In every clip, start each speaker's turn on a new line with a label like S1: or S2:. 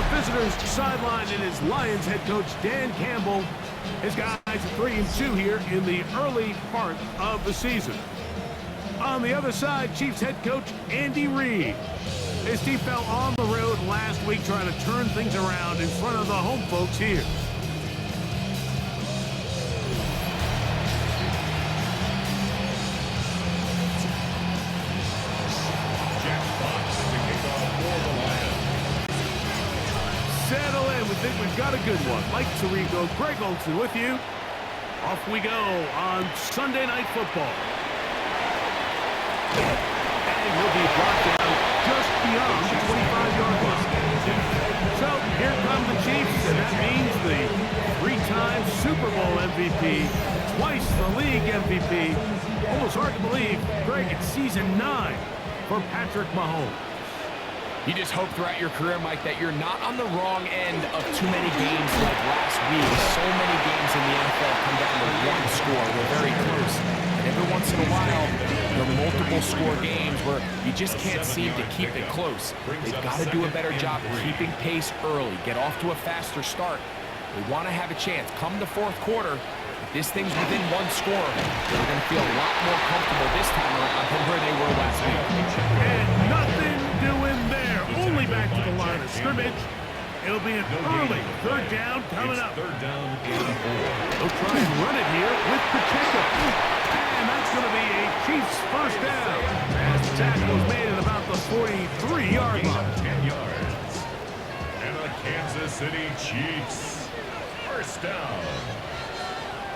S1: visitors sideline, it is Lions head coach Dan Campbell. His guys are 3-2 here in the early part of the season. On the other side, Chiefs head coach Andy Reid. His team fell on the road last week trying to turn things around in front of the home folks here. Settle in. We think we've got a good one. Mike Tirico, Greg Olsen with you. Off we go on Sunday Night Football. And we'll be brought down just beyond the 25-yard line. So here come the Chiefs, and that means the three-time Super Bowl MVP, twice the league MVP. Almost hard to believe, Greg, it's season 9 for Patrick Mahomes.
S2: You just hope throughout your career, Mike, that you're not on the wrong end of too many games like last week. So many games in the NFL come down to one score. We're very close. And every once in a while, there are multiple score games where you just can't seem to keep it close. They've got to do a better job of keeping pace early, get off to a faster start. They want to have a chance. Come the fourth quarter, if this thing's within one score, they're going to feel a lot more comfortable this time around than where they were last week.
S1: And nothing doing there. Only back to the line of scrimmage. It'll be an early third down coming up.
S3: Third down and 4.
S1: They'll try and run it here with Pacheco. And that's going to be a Chiefs first down. As the tackle is made at about the 43-yard line.
S3: 10 yards. And the Kansas City Chiefs. First down.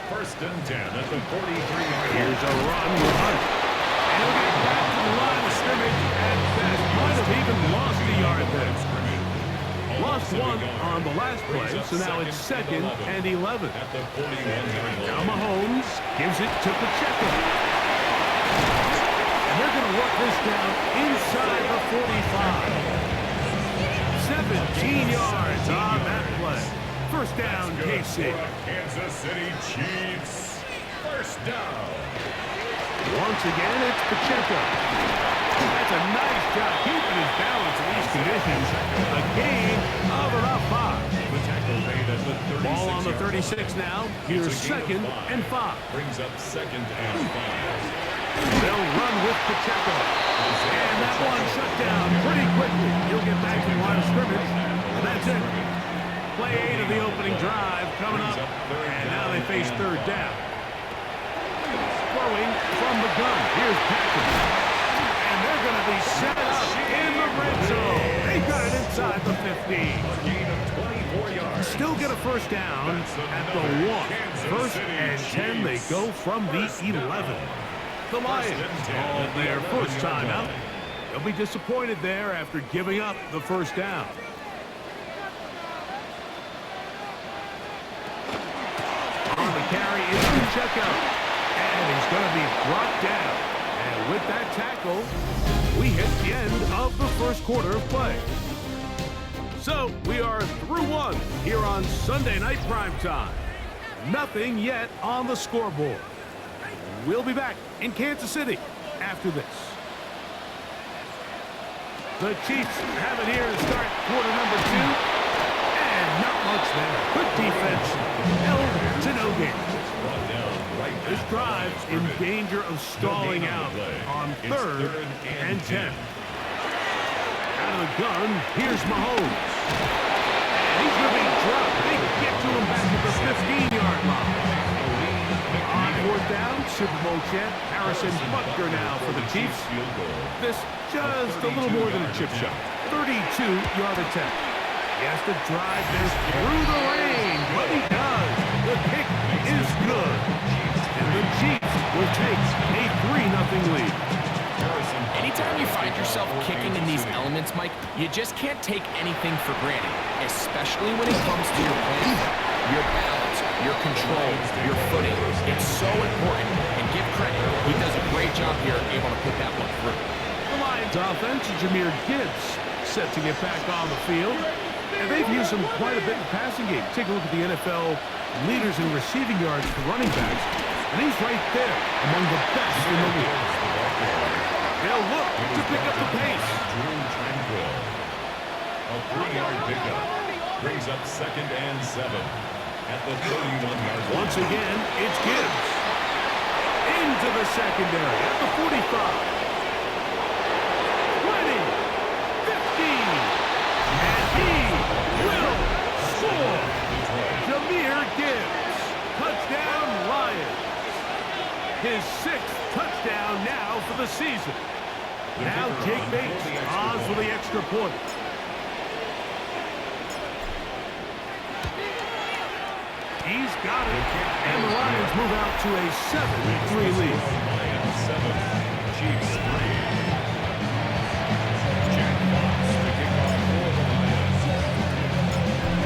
S3: First and 10 at the 43-yard line.
S1: Here's a run with Hunt. And he'll get back to the line of scrimmage at best. Might have even lost a yard there. Lost one on the last play, so now it's 2nd and 11. Now Mahomes gives it to Pacheco. And they're going to work this down inside the 45. 17 yards on that play. First down, KC.
S3: Kansas City Chiefs. First down.
S1: Once again, it's Pacheco. That's a nice job keeping his balance in these conditions. A gain of about 5. Ball on the 36 now. Here's 2nd and 5.
S3: Brings up 2nd and 5.
S1: They'll run with Pacheco. And that one shut down pretty quickly. He'll get back to the line of scrimmage. And that's it. Play 8 of the opening drive coming up. And now they face third down. Throwing from the gun. Here's Patrick. And they're going to be set up in the red zone. They got it inside the 15.
S3: A gain of 24 yards.
S1: Still get a first down at the 1. First and 10, they go from the 11. The Lions called their first time out. They'll be disappointed there after giving up the first down. On the carry is Pacheco. And he's going to be brought down. And with that tackle, we hit the end of the first quarter of play. So we are through one here on Sunday Night Primetime. Nothing yet on the scoreboard. We'll be back in Kansas City after this. The Chiefs have it here to start quarter number 2. And not much there. Good defense. Held to no gain. This drive's in danger of stalling out on 3rd and 10. Out of the gun, here's Mahomes. And he's going to be dropped. They get to him back at the 15-yard line. On 4th down, Super Bowl champ Harrison Butker now for the Chiefs. This just a little more than a chip shot. 32-yard attempt. He has to drive this through the rain, but he does. The kick is good. And the Chiefs will take a 3-0 lead.
S2: Anytime you find yourself kicking in these elements, Mike, you just can't take anything for granted, especially when it comes to your play, your balance, your control, your footing. It's so important, and give credit. He does a great job here able to put that one through.
S1: The Lions offense, Jahmyr Gibbs set to get back on the field. And they've used him quite a bit in the passing game. Take a look at the NFL leaders in receiving yards for running backs. And he's right there among the best in the league. They'll look to pick up the pace.
S3: A 3-yard pickup. Brings up 2nd and 7 at the 31-yard line.
S1: Once again, it's Gibbs. Into the secondary at the 45. 20. 15. And he will score. Jahmyr Gibbs. Touchdown, Lions. His 6th touchdown now for the season. Now Jake Bates odds for the extra point. He's got it. And the Lions move out to a 7-3 lead.
S3: Lions 7, Chiefs 3. Jack Fox, the kickoff for the Lions.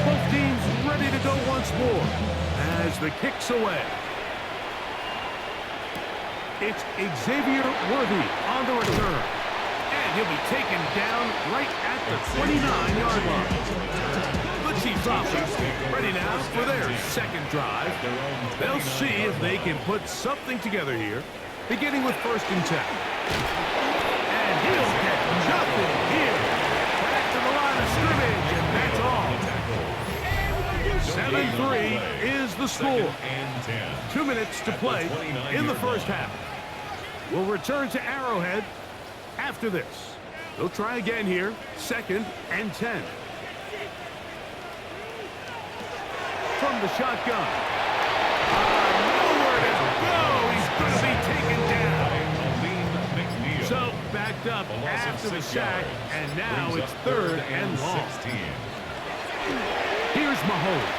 S1: Both teams ready to go once more as the kick's away. It's Xavier Worthy on the return. And he'll be taken down right at the 29-yard line. The Chiefs offense ready now for their second drive. They'll see if they can put something together here, beginning with 1st and 10. And he'll get nothing here. Back to the line of scrimmage, and that's all. 7-3 is the score. 2 minutes to play in the first half. We'll return to Arrowhead after this. They'll try again here, 2nd and 10. From the shotgun. Nowhere to go. He's going to be taken down. So backed up after the sack, and now it's 3rd and long. Here's Mahomes.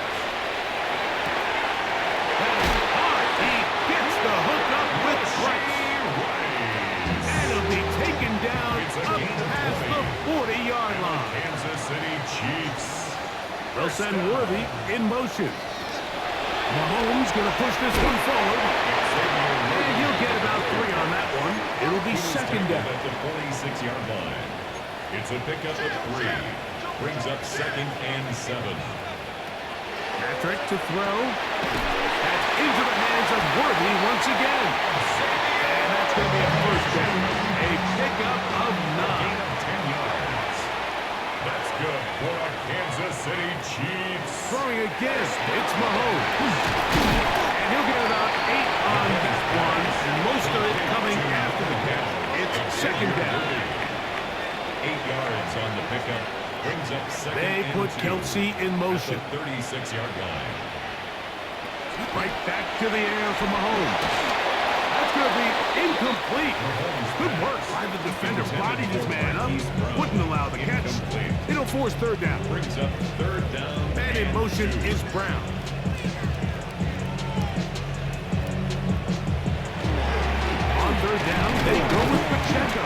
S1: That is hard. He gets the hook up with Price. And he'll be taken down up past the 40-yard line.
S3: Kansas City Chiefs.
S1: They'll send Worthy in motion. Mahomes going to push this one forward. And he'll get about 3 on that one. It'll be 2nd down.
S3: At the 46-yard line. It's a pickup of 3. Brings up 2nd and 7.
S1: Patrick to throw. That's into the hands of Worthy once again. And that's going to be a 1st down. A pickup of 9.
S3: 10 yards. That's good for our Kansas City Chiefs.
S1: Throwing again. It's Mahomes. And he'll get about 8 on that one. And most of it coming after the catch. It's 2nd down.
S3: 8 yards on the pickup. Brings up 2nd
S1: They
S3: and
S1: put
S3: 2
S1: Kelsey in motion.
S3: at the 36-yard line.
S1: Right back to the air for Mahomes. That's going to be incomplete. Good work by the defender. Bodied his man up. Wouldn't allow the catch. It'll force 3rd down.
S3: Brings up 3rd down.
S1: And in motion is Brown. On 3rd down, they go with Pacheco.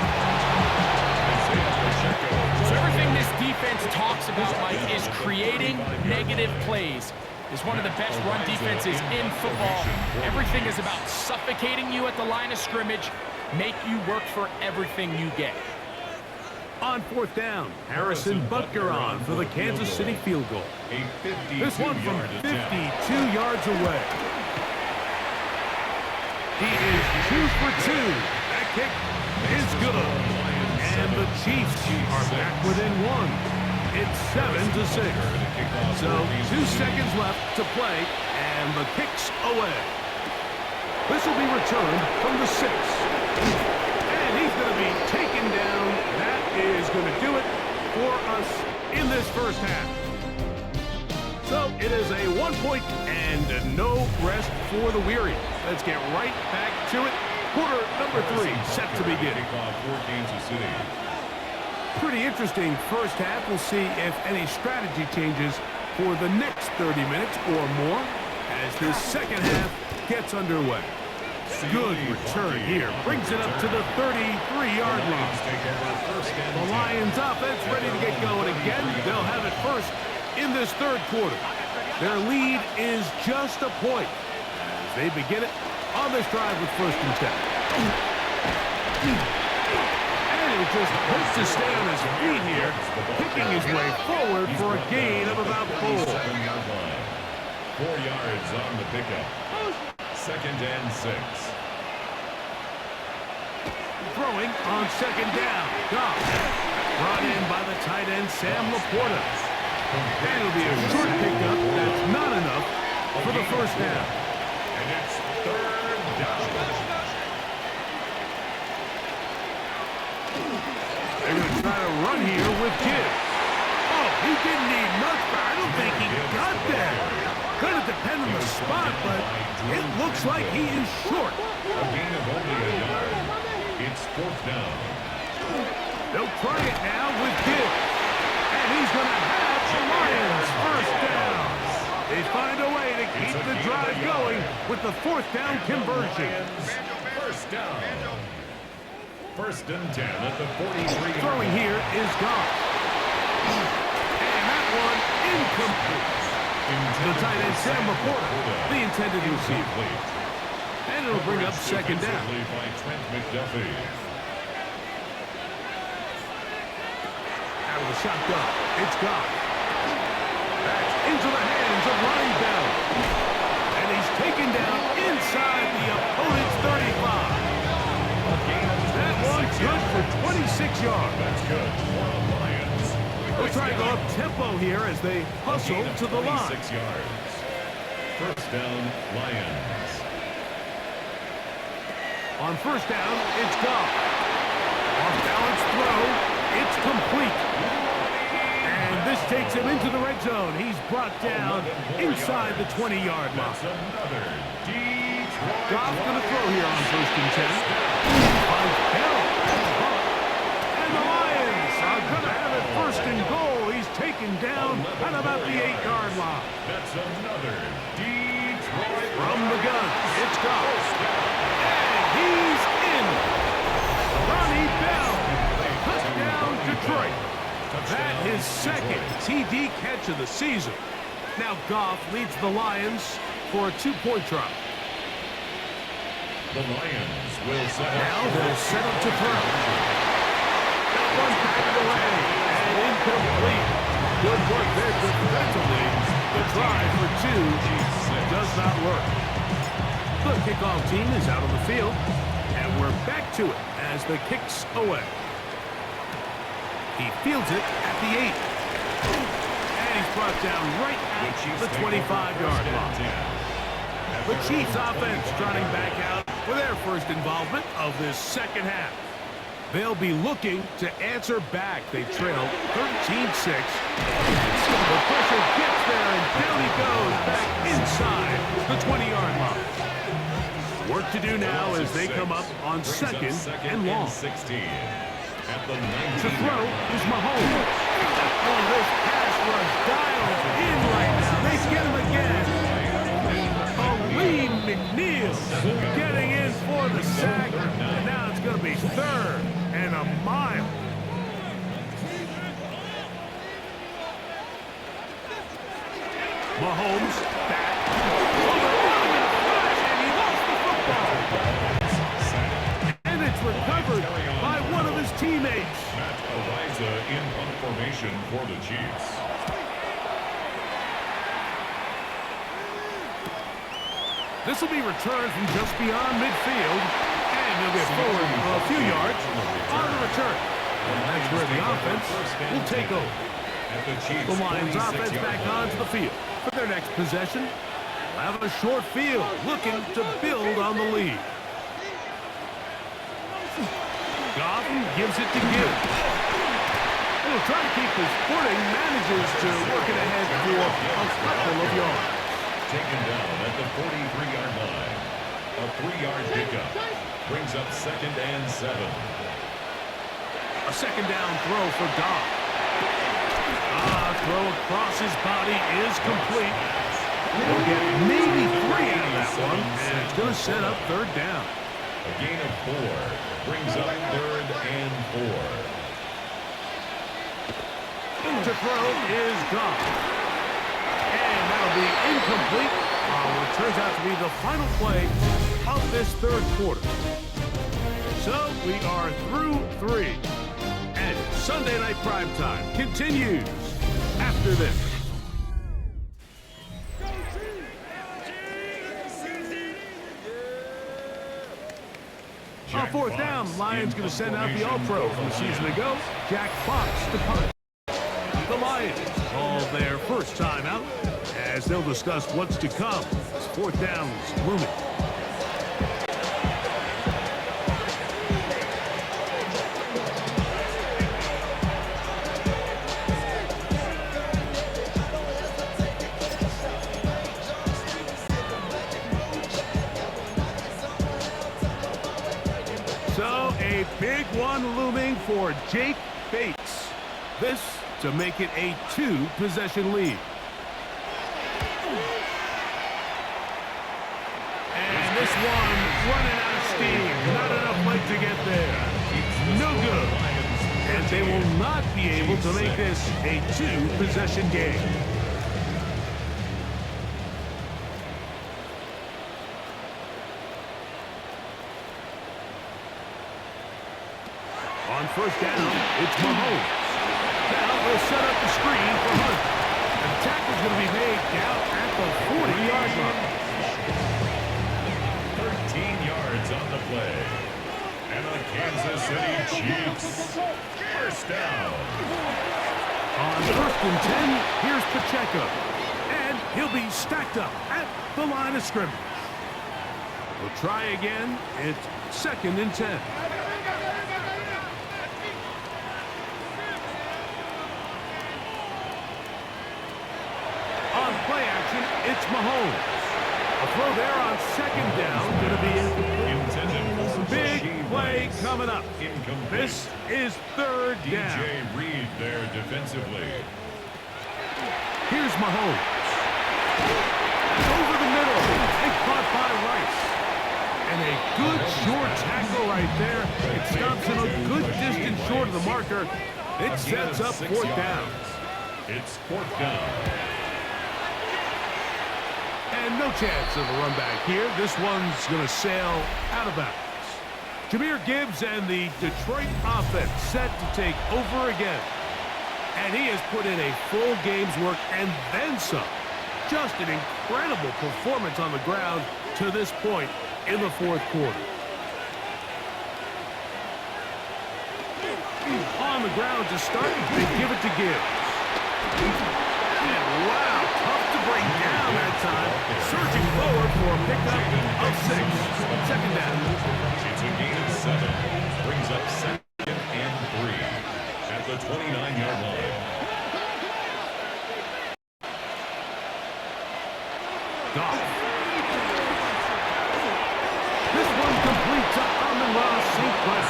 S2: So everything this defense talks about, Mike, is creating negative plays. It's one of the best run defenses in football. Everything is about suffocating you at the line of scrimmage, make you work for everything you get.
S1: On 4th down, Harrison Butker on for the Kansas City field goal. This one from 52 yards away. He is 2 for 2. That kick is good. And the Chiefs are back within 1. It's 7-6. So 2 seconds left to play, and the kick's away. This will be returned from the 6. And he's going to be taken down. That is going to do it for us in this first half. So it is a 1 point and no rest for the weary. Let's get right back to it. Quarter number 3 set to begin. Pretty interesting first half. We'll see if any strategy changes for the next 30 minutes or more as this second half gets underway. Good return here. Brings it up to the 33-yard line. The Lions offense ready to get going again. They'll have it first in this 3rd quarter. Their lead is just a point as they begin it on this drive with 1st and 10. And he just hopes to stay on his feet here, picking his way forward for a gain of about 4.
S3: 4 yards on the pickup. 2nd and 6.
S1: Throwing on 2nd down. Goff brought in by the tight end Sam Laporta. And it'll be a short pickup. That's not enough for the first down.
S3: And it's third down.
S1: They're going to try to run here with Gibbs. Oh, he didn't need much, but I don't think he got there. Going to depend on the spot, but it looks like he is short.
S3: A gain of only a yard. It's fourth down.
S1: They'll try it now with Gibbs. And he's going to have the Lions first down. They find a way to keep the drive going with the fourth down conversion.
S3: First down. First and 10 at the 43.
S1: Throwing here is Goff. And that one incomplete. The tight end Sam Laporta, the intended receiver. And it'll bring up second down.
S3: By Trent McDuffie.
S1: Out of the shotgun, it's Goff. That's into the hands of Ronnie Bell. And he's taken down inside the opponent's 35. That one's good for 26 yards.
S3: That's good for the Lions.
S1: They'll try to go up tempo here as they hustle to the line.
S3: 26 yards. First down, Lions.
S1: On first down, it's Goff. Off balance throw, it's complete. And this takes him into the red zone. He's brought down inside the 20-yard line.
S3: That's another Detroit.
S1: Goff's going to throw here on first and 10. Finds Bell. And the Lions are going to have it first and goal. He's taken down at about the 8-yard line.
S3: That's another Detroit.
S1: From the gun, it's Goff. And he's in. Ronnie Bell. Touchdown, Detroit. That his second TD catch of the season. Now Goff leads the Lions for a 2-point try.
S3: The Lions will set up.
S1: Now they'll set up to throw. That one backed away and incomplete. Good work there defensively. The try for 2 does not work. The kickoff team is out on the field, and we're back to it as the kick's away. He fields it at the 8. And he's brought down right at the 25-yard line. The Chiefs offense trotting back out for their first involvement of this second half. They'll be looking to answer back. They trailed 13-6. The pressure gets there, and down he goes back inside the 20-yard line. Work to do now as they come up on second and long.
S3: 16. At the 19.
S1: To throw is Mahomes. Oh, this pass was dialed in right now. They get him again. Lee McNeil getting in for the sack. And now it's going to be third and a mile. Mahomes back. And he lost the football. And it's recovered by one of his teammates.
S3: Matt Araiza in punt formation for the Chiefs.
S1: This will be returned from just beyond midfield, and he'll get forward a few yards on the return. And that's where the offense will take over. The Lions offense back onto the field for their next possession. They'll have a short field, looking to build on the lead. Goff gives it to Gibbs. He'll try to keep his footing, manages to work it ahead for a couple of yards.
S3: Taken down at the 43-yard line. A 3-yard pickup brings up second and 7.
S1: A second down throw for Goff. Throw across his body is complete. He'll get maybe 3 out of that one, and it's going to set up third down.
S3: A gain of 4 brings up third and 4.
S1: To throw is Goff. And that'll be incomplete. It turns out to be the final play of this third quarter. So we are through 3. And Sunday Night Primetime continues after this. On fourth down, Lions going to send out the All-Pro from a season ago, Jack Fox to punt. The Lions call their as they'll discuss what's to come. It's fourth downs looming. So a big one looming for Jake Bates. This to make it a 2-possession lead. And this one running out of steam. Not enough leg to get there. No good. And they will not be able to make this a 2-possession game. On first down, it's Mahomes. Now they'll set up the screen for Hunt. The tackle's going to be made down at the 40-yard line.
S3: 13 yards on the play. And the Kansas City Chiefs. First down.
S1: On first and 10, here's Pacheco. And he'll be stacked up at the line of scrimmage. We'll try again. It's second and 10. Play action, it's Mahomes. A throw there on second down, going to be incomplete. Big play coming up. This is third down.
S3: DJ Reed there defensively.
S1: Here's Mahomes. Over the middle, and caught by Rice. And a good short tackle right there. It stops him a good distance short of the marker. It sets up fourth down.
S3: It's fourth down.
S1: And no chance of a run back here. This one's going to sail out of bounds. Jahmyr Gibbs and the Detroit offense set to take over again. And he has put in a full game's work and then some. Just an incredible performance on the ground to this point in the fourth quarter. On the ground to start, they give it to Gibbs. And wow, tough to bring down that time. Surging forward for a pickup of 6. Second down.
S3: It's a gain of 7. Brings up second and 3 at the 29-yard line.
S1: Goff. This one complete to Amon-Ra St. Brown.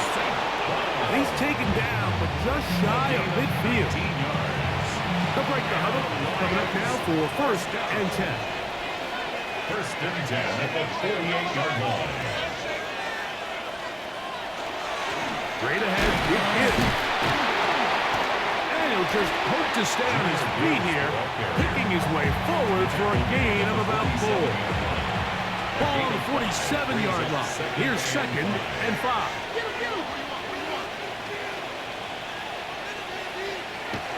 S1: He's taken down, but just shy of midfield. They'll break the huddle. Coming up now for first and 10.
S3: First and 10 at the 48-yard line.
S1: Straight ahead with Gibbs. And he'll just hope to stay on his feet here, picking his way forward for a gain of about 4. Ball on the 47-yard line. Here's second and 5.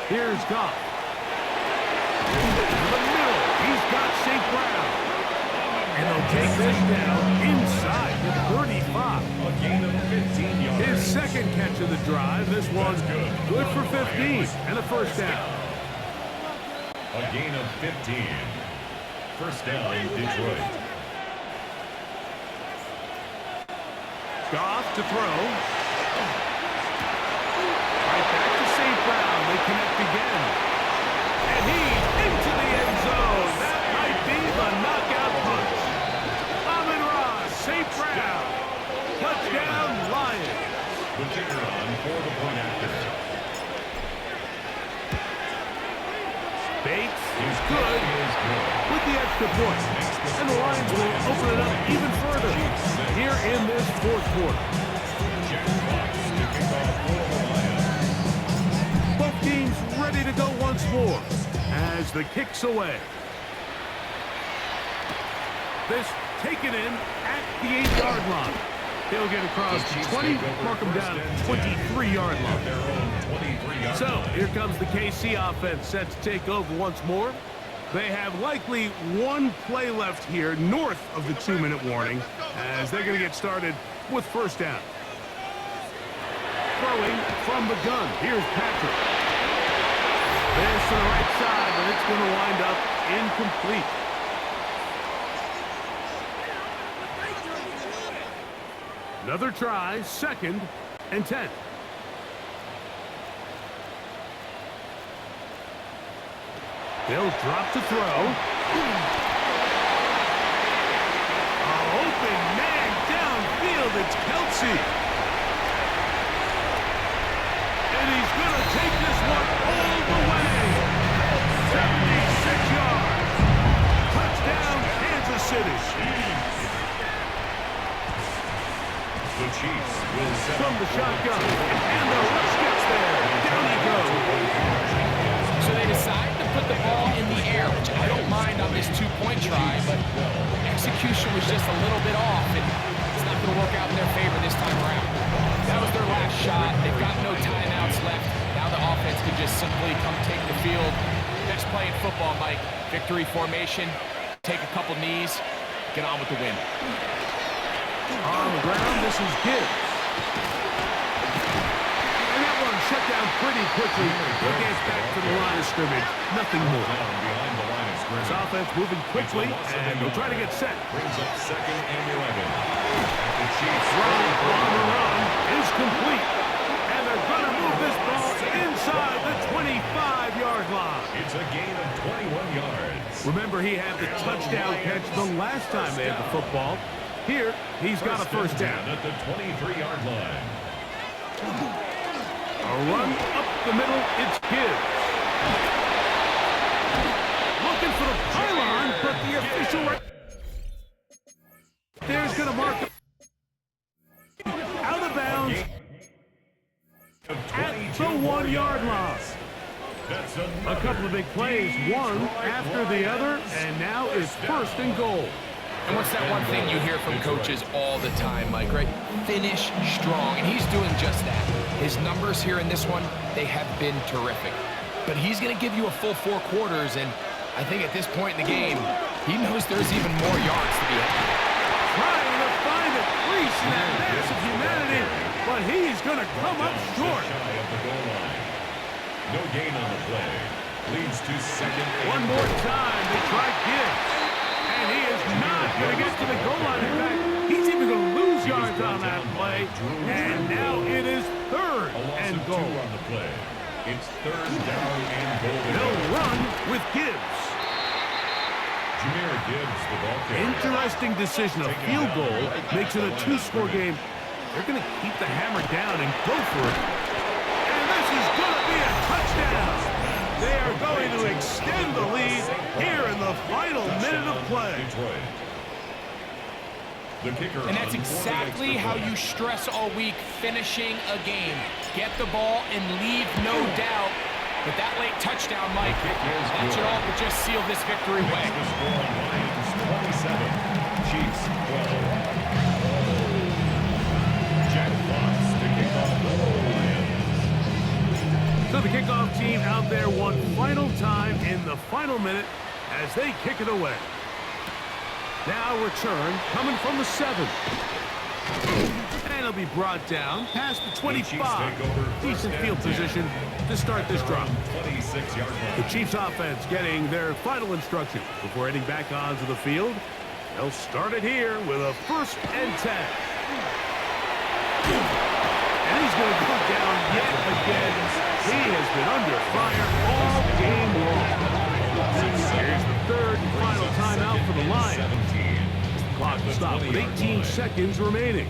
S1: Here's Goff. In the middle, he's got St. Brown. And they'll take this down inside the 35.
S3: A gain of 15 yards.
S1: His second catch of the drive. This one's good for 15 and a first down.
S3: A gain of 15. First down, Detroit.
S1: Goff to throw. Right back to St. Brown. They connect again. And he's into the end zone. That might be the knockout punch. Amon-Ra St. Brown. Touchdown, Lions.
S3: The kicker on for the point after.
S1: Bates is good with the extra point. And the Lions will open it up even further here in this fourth quarter.
S3: Jack Fox to kick off for the Lions.
S1: Both teams ready to go once more as the kick's away. This taken in at the 8-yard line. He'll get across the 20, mark him down at 23-yard line.
S3: Their own 23-yard
S1: So
S3: line.
S1: here comes the KC offense set to take over once more. They have likely one play left here north of the 2-minute warning as they're going to get started with first down. Throwing from the gun. Here's Patrick. This to the right side, but it's going to wind up incomplete. Another try, 2nd and 10. They'll drop to throw. Open man downfield. It's Kelsey. And he's going to take this one all the way. 76 yards. Touchdown, Kansas City.
S3: The Chiefs will set
S1: From the shotgun. And the rush gets there. Down he goes.
S2: So they decide to put the ball in the air, which I don't mind on this two-point try, but execution was just a little bit off, and it's not going to work out in their favor this time around. That was their last shot. They've got no timeouts left. Now the offense can just simply come take the field. Best play in football, Mike. Victory formation, take a couple knees, get on with the win.
S1: On the ground, this is Gibbs. And that one shut down pretty quickly. He gets back to the line of scrimmage. Nothing more.
S3: behind the line of
S1: This
S3: scrimmage.
S1: offense moving quickly, and they'll try to get set.
S3: Brings up 2nd and 11. The Chiefs
S1: Run on the run is complete. And they're going to move this ball inside the 25-yard line.
S3: It's a gain of 21 yards.
S1: Remember, he had the touchdown catch the last time they had the football. Here, he's got a first down.
S3: At the 23-yard line.
S1: A run up the middle, it's Gibbs. Looking for the pylon, but the official right there's going to mark out of bounds at the 1-yard line.
S3: That's
S1: A couple of big plays, one after the other, and now it's 1st and goal.
S2: And what's that one thing you hear from coaches all the time, Mike, right? Finish strong, and he's doing just that. His numbers here in this one, they have been terrific. But he's going to give you a full 4 quarters, and I think at this point in the game, he knows there's even more yards to be had.
S1: Trying to find a crease in that mass of humanity, but he's going to come up short.
S3: Shy of the goal line. No gain on the play. Leads to 2nd and
S1: One more time, they try Gibbs. And he is not going to get to the goal line. In fact, he's even going to lose yards on that play. And now it is 3rd
S3: a loss
S1: and
S3: of 2
S1: goal.
S3: on the play. It's 3rd down and goal.
S1: They'll run with Gibbs.
S3: Jahmyr Gibbs, the ball carrier.
S1: Interesting decision. A field goal makes it a 2-score game. They're going to keep the hammer down and go for it. And this is going to be a touchdown. They are going to extend the lead here in the final minute of play.
S3: Detroit. The kicker
S2: And that's
S3: on
S2: exactly
S3: 40
S2: how
S3: extra
S2: you
S3: points.
S2: stress all week, finishing a game. Get the ball and leave no doubt. But that late touchdown, Mike, that should all but just seal this victory away.
S3: The score on Lions 27, Chiefs 12. Jack Fox to kick off the Lions.
S1: So the kickoff team out there one final time in the final minute as they kick it away. Now return coming from the 7. And it'll be brought down past the 25. Decent field position to start this drive.
S3: 26-yard line.
S1: The Chiefs offense getting their final instruction before heading back onto the field. They'll start it here with a 1st and 10. And he's going to go down yet again. He has been under fire all game long. Here's the 3rd and final timeout for the Lions. Clock will stop with 18 seconds remaining.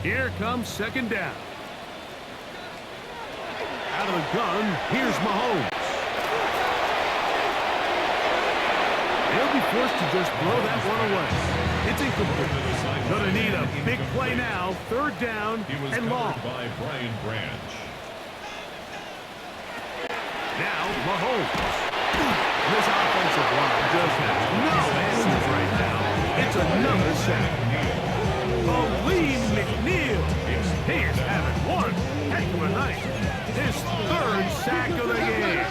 S1: Here comes 2nd down. Out of the gun, here's Mahomes. He'll be forced to just blow that one away. It's incomplete. Gonna need a big play now. 3rd down and long.
S3: By Brian Branch.
S1: Now, Mahomes. This offensive line just has no answers right now. It's another sack. Aleem McNeil. He is having one heck of a night. His 3rd sack of the game.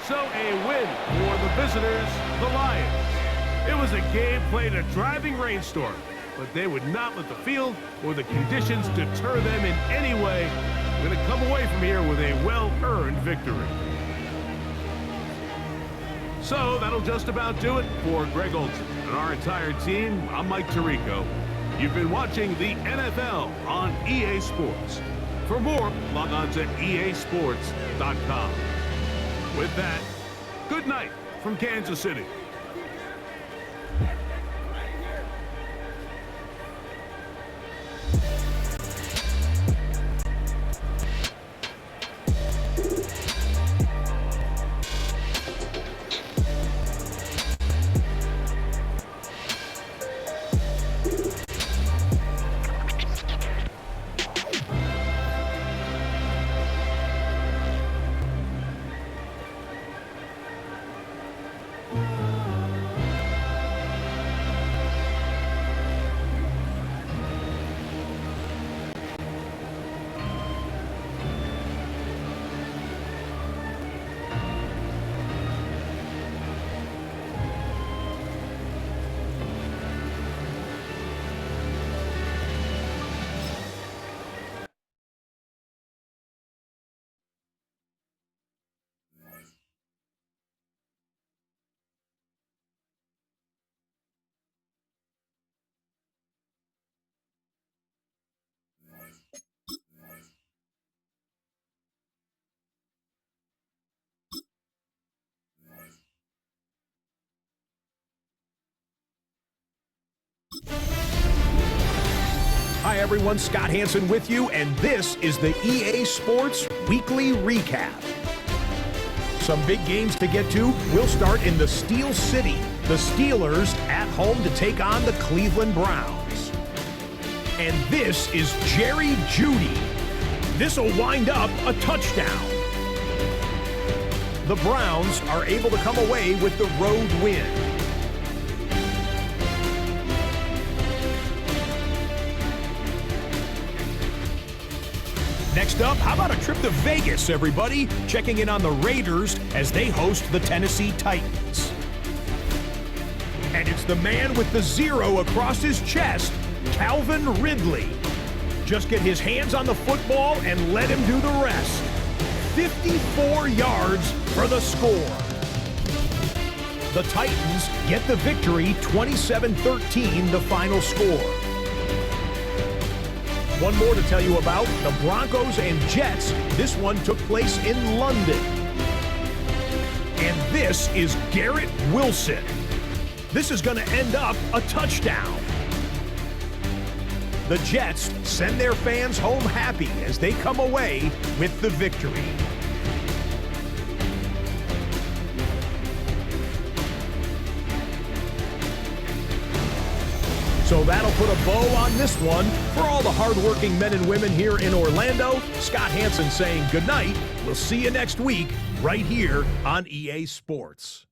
S1: So a win for the visitors, the Lions. It was a game played in a driving rainstorm. but they would not let the field or the conditions deter them in any way. Going to come away from here with a well-earned victory. So that'll just about do it for Greg Olsen and our entire team. I'm Mike Tirico. You've been watching the NFL on EA Sports. For more, log on to easports.com. With that, good night from Kansas City.
S4: Hi everyone, Scott Hanson with you, and this is the EA Sports Weekly Recap. Some big games to get to. We'll start in the Steel City. The Steelers at home to take on the Cleveland Browns. And this is Jerry Jeudy. This will wind up a touchdown. The Browns are able to come away with the road win. Next up, how about a trip to Vegas, everybody? Checking in on the Raiders as they host the Tennessee Titans. And it's the man with the 0 across his chest, Calvin Ridley. Just get his hands on the football and let him do the rest. 54 yards for the score. The Titans get the victory, 27-13, the final score. One more to tell you about, the Broncos and Jets. This one took place in London. And this is Garrett Wilson. This is going to end up a touchdown. The Jets send their fans home happy as they come away with the victory. So that'll put a bow on this one. For all the hardworking men and women here in Orlando, Scott Hanson saying good night. We'll see you next week right here on EA Sports.